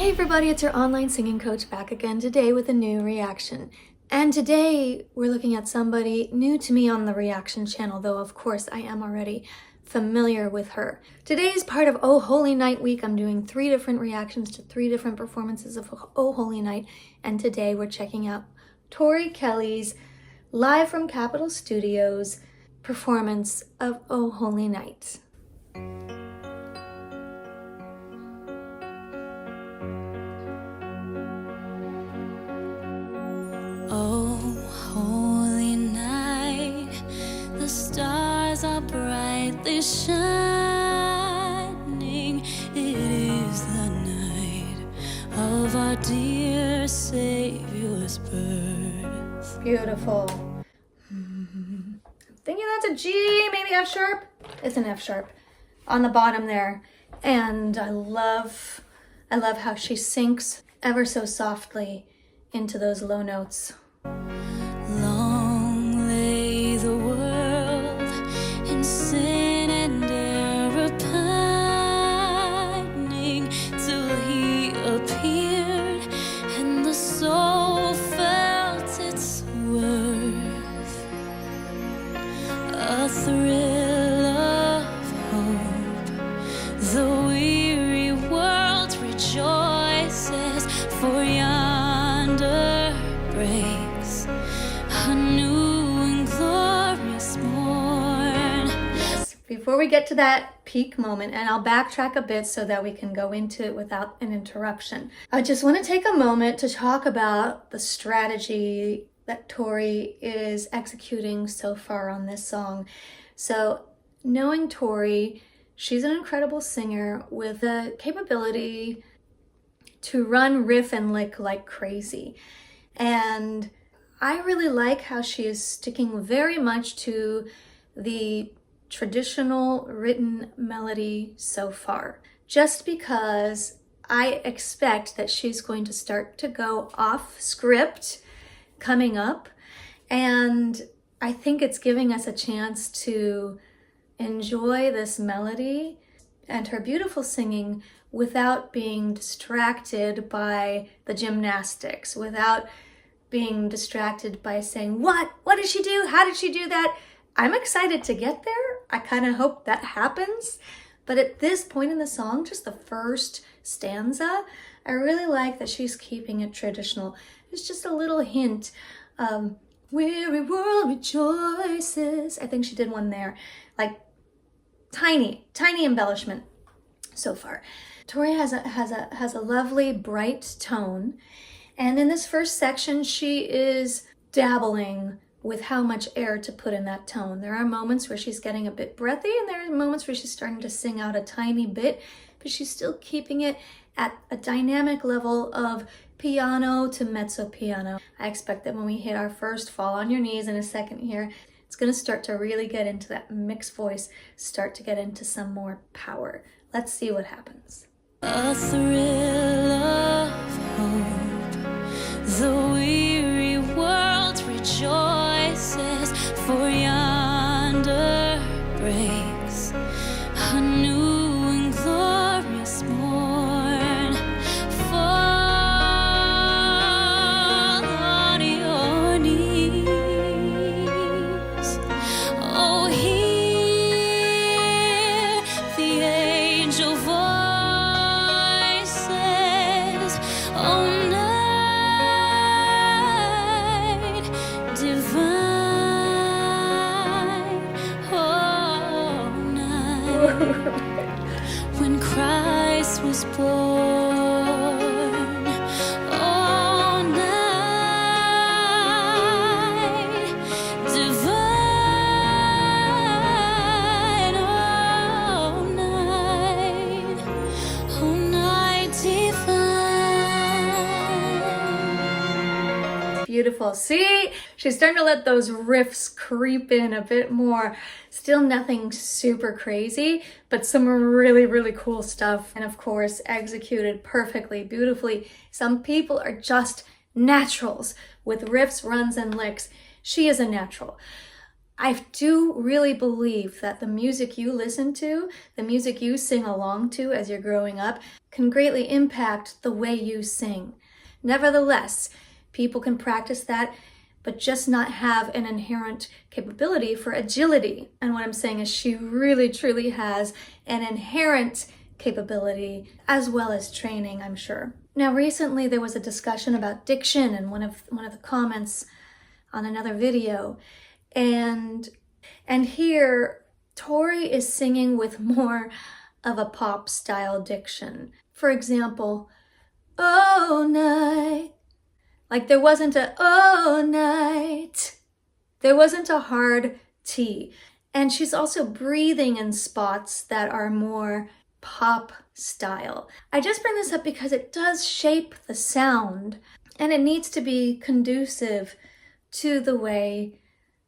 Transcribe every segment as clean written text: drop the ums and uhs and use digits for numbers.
Hey everybody, it's your online singing coach back again today with a new reaction. And today we're looking at somebody new to me on the reaction channel, though of course I am already familiar with her. Today is part of Oh Holy Night week. I'm doing 3 different reactions to 3 different performances of Oh Holy Night. And today we're checking out Tori Kelly's live from Capitol Studios performance of Oh Holy Night. Oh, holy night, the stars are brightly shining. It is the night of our dear Savior's birth. Beautiful. I'm thinking that's a G, maybe F sharp. It's an F sharp on the bottom there. And I love how she sinks ever so softly into those low notes. Long lay the world in sin and error pining, till he appeared and the soul felt its worth. A thrill of hope, the weary world rejoices, for yonder breaks a new and glorious morn. Yes, before we get to that peak moment, and I'll backtrack a bit so that we can go into it without an interruption. I just want to take a moment to talk about the strategy that Tori is executing so far on this song. So knowing Tori, she's an incredible singer with the capability to run, riff, and lick like crazy. And I really like how she is sticking very much to the traditional written melody so far, just because I expect that she's going to start to go off script coming up, and I think it's giving us a chance to enjoy this melody and her beautiful singing without being distracted by the gymnastics, without being distracted by saying, what did she do? How did she do that? I'm excited to get there. I kind of hope that happens. But at this point in the song, just the first stanza, I really like that she's keeping it traditional. There's just a little hint of weary world rejoices. I think she did one there, like tiny embellishment so far. Tori has a lovely bright tone, and in this first section she is dabbling with how much air to put in that tone. There are moments where she's getting a bit breathy, and there are moments where she's starting to sing out a tiny bit, but she's still keeping it at a dynamic level of piano to mezzo piano. I expect that when we hit our first fall on your knees in a second here, it's going to start to really get into that mixed voice, start to get into some more power. Let's see what happens. A thrill of hope, the weary world rejoices, for yonder breaks a new and glorious morn. Fall on your knees, oh, hear the angel voice. Oh, night divine, oh, night when Christ was born. Oh, night divine, oh, night divine. Beautiful. See, she's starting to let those riffs creep in a bit more. Still nothing super crazy, but some really cool stuff. And of course, executed perfectly, beautifully. Some people are just naturals with riffs, runs, and licks. She is a natural. I do really believe that the music you listen to, the music you sing along to as you're growing up, can greatly impact the way you sing. Nevertheless, people can practice that, but just not have an inherent capability for agility. And what I'm saying is she really, truly has an inherent capability as well as training, I'm sure. Now, recently there was a discussion about diction in one of the comments on another video. And here, Tori is singing with more of a pop style diction. For example, oh night. Like there wasn't a oh night. There wasn't a hard T. And she's also breathing in spots that are more pop style. I just bring this up because it does shape the sound, and it needs to be conducive to the way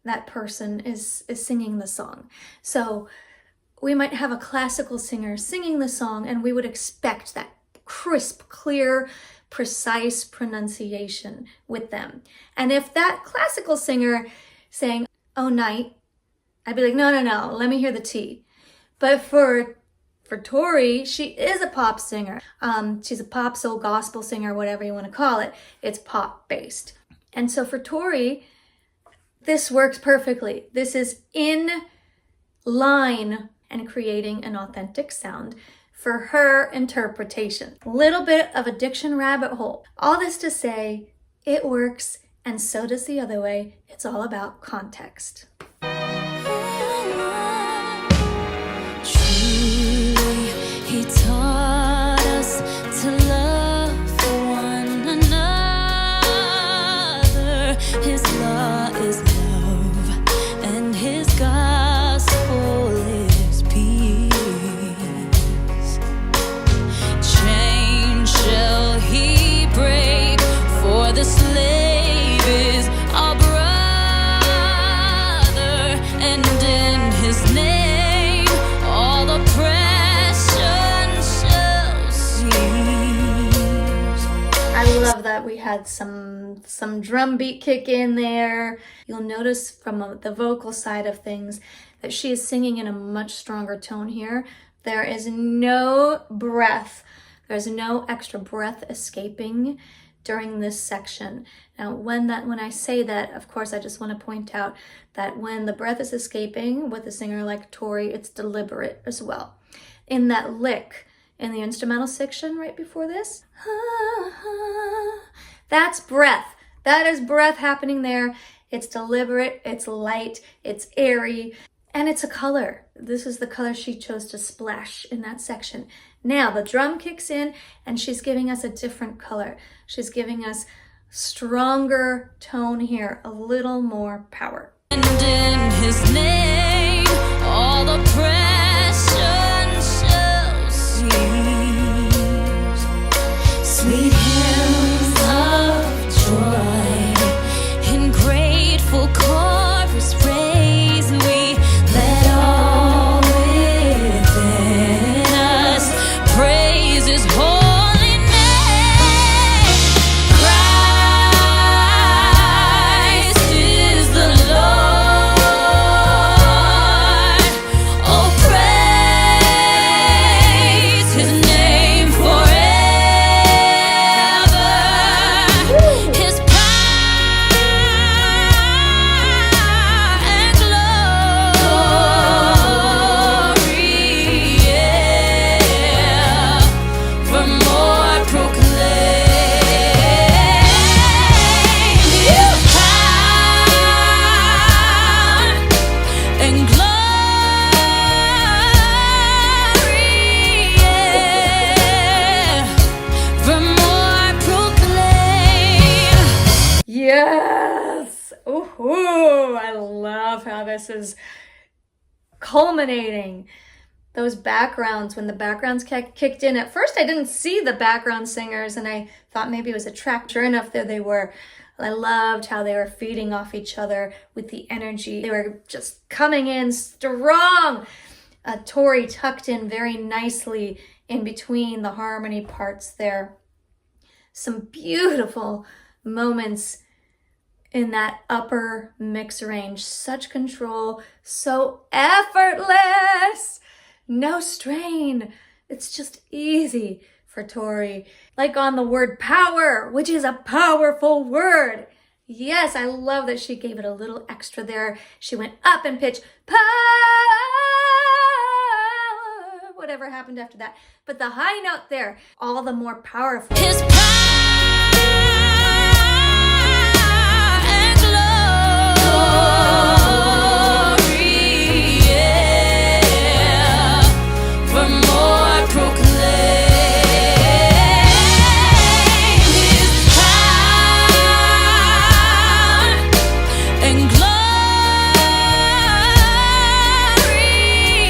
that person is singing the song. So we might have a classical singer singing the song, and we would expect that crisp, clear, precise pronunciation with them. And if that classical singer sang oh night, I'd be like, no, let me hear the T. But for Tori, she is a pop singer. She's a pop soul gospel singer, whatever you want to call it. It's pop based. And so for Tori, this works perfectly. This is in line and creating an authentic sound for her interpretation. A little bit of a diction rabbit hole. All this to say, it works, and so does the other way. It's all about context. Truly, he taught us to love one another. His law is love, and his gospel is peace. Chains shall he break, for the slave is our brother, and in his name all oppression shall cease. I love that we had some drum beat kick in there. You'll notice from the vocal side of things that she is singing in a much stronger tone here. There is no breath. There's no extra breath escaping during this section. Now, when I say that, of course, I just want to point out that when the breath is escaping with a singer like Tori, it's deliberate as well. In that lick, in the instrumental section right before this, that's breath. That is breath happening there. It's deliberate, it's light, it's airy, and it's a color. This is the color she chose to splash in that section. Now the drum kicks in and she's giving us a different color. She's giving us stronger tone here, a little more power. And in his name all oppression shall cease. Sweet hymns of joy in grateful chorus raise we, let all within us praise his holy name. Christ is the Lord. Oh, praise his name forever. His power and glory, yeah, for more proclaim. You power and glory, yeah, for more proclaim. Yes! Ooh, I love how this is culminating. Those backgrounds, when the backgrounds kicked in, at first I didn't see the background singers and I thought maybe it was a track. Sure enough, there they were. I loved how they were feeding off each other with the energy. They were just coming in strong. Tori tucked in very nicely in between the harmony parts there. Some beautiful moments in that upper mix range. Such control, so effortless, no strain. It's just easy for Tori. Like on the word power, which is a powerful word. Yes, I love that she gave it a little extra there. She went up in pitch, power, whatever happened after that. But the high note there, all the more powerful. His power and glory, yeah, for more proclaim his power and glory,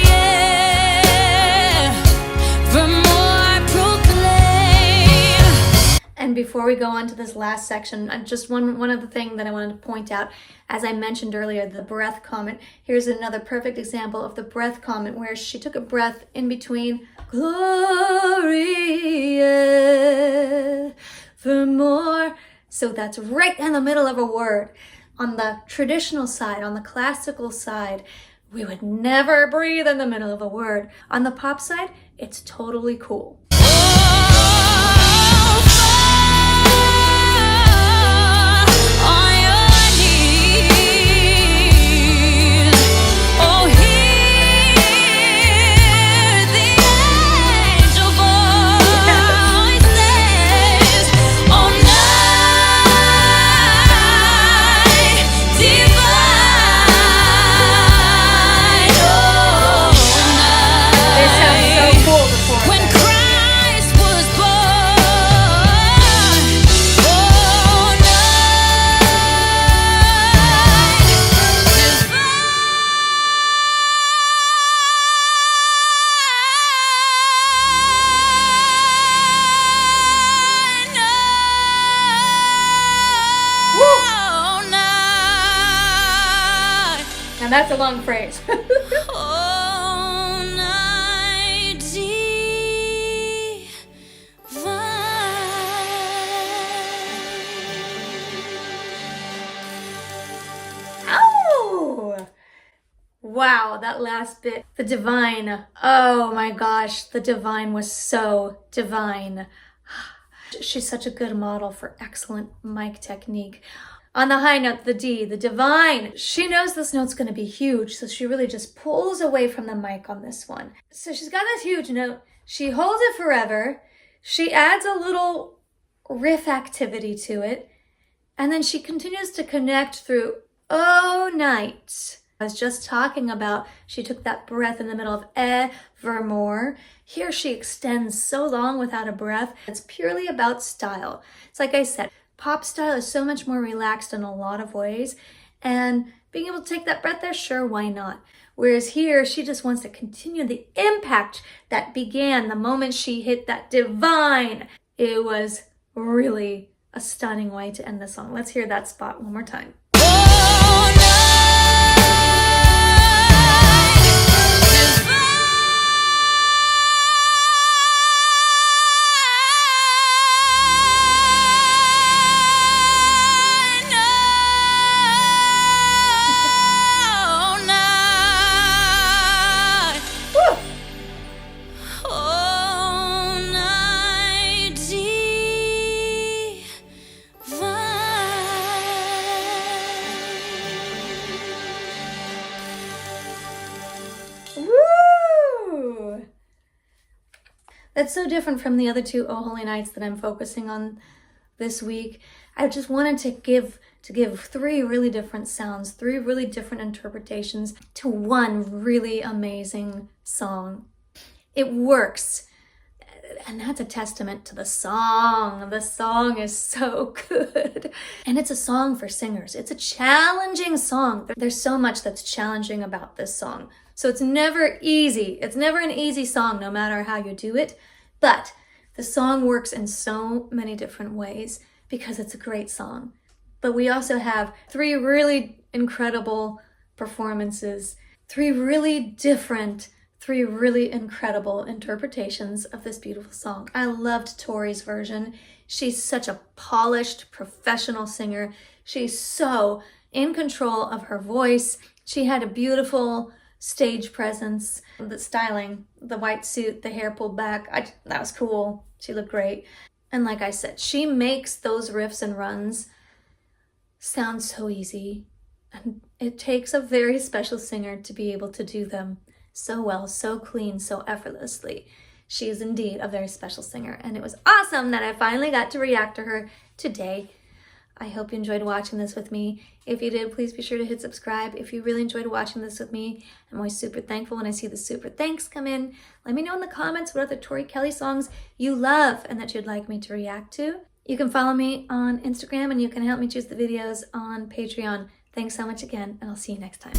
yeah, for more proclaim. And before we go on to this last section, just one other thing that I wanted to point out. As I mentioned earlier, the breath comment. Here's another perfect example of the breath comment where she took a breath in between glory, yeah, for more. So that's right in the middle of a word. On the traditional side, on the classical side, we would never breathe in the middle of a word. On the pop side, it's totally cool. And that's a long phrase. All night divine. Ow! Wow, that last bit. The divine. Oh my gosh, the divine was so divine. She's such a good model for excellent mic technique. On the high note, the D, the divine. She knows this note's going to be huge, so she really just pulls away from the mic on this one. So she's got this huge note. She holds it forever. She adds a little riff activity to it. And then she continues to connect through oh night. I was just talking about, she took that breath in the middle of evermore. Here she extends so long without a breath. It's purely about style. It's like I said, pop style is so much more relaxed in a lot of ways, and being able to take that breath there, sure, why not? Whereas here, she just wants to continue the impact that began the moment she hit that divine. It was really a stunning way to end the song. Let's hear that spot one more time. That's so different from the other two Oh Holy Nights that I'm focusing on this week. I just wanted to give three really different sounds, three really different interpretations to one really amazing song. It works. And that's a testament to the song. The song is so good. And it's a song for singers. It's a challenging song. There's so much that's challenging about this song. So it's never easy. It's never an easy song, no matter how you do it. But the song works in so many different ways because it's a great song. But we also have three really incredible performances, three really different, three really incredible interpretations of this beautiful song. I loved Tori's version. She's such a polished, professional singer. She's so in control of her voice. She had a beautiful stage presence. The styling, the white suit, the hair pulled back, that was cool. She looked great. And like I said, she makes those riffs and runs sound so easy. And it takes a very special singer to be able to do them so well, so clean, so effortlessly. She is indeed a very special singer, and it was awesome that I finally got to react to her today. I hope you enjoyed watching this with me. If you did, please be sure to hit subscribe. If you really enjoyed watching this with me, I'm always super thankful when I see the super thanks come in. Let me know in the comments what other Tori Kelly songs you love and that you'd like me to react to. You can follow me on Instagram, and you can help me choose the videos on Patreon. Thanks so much again, and I'll see you next time.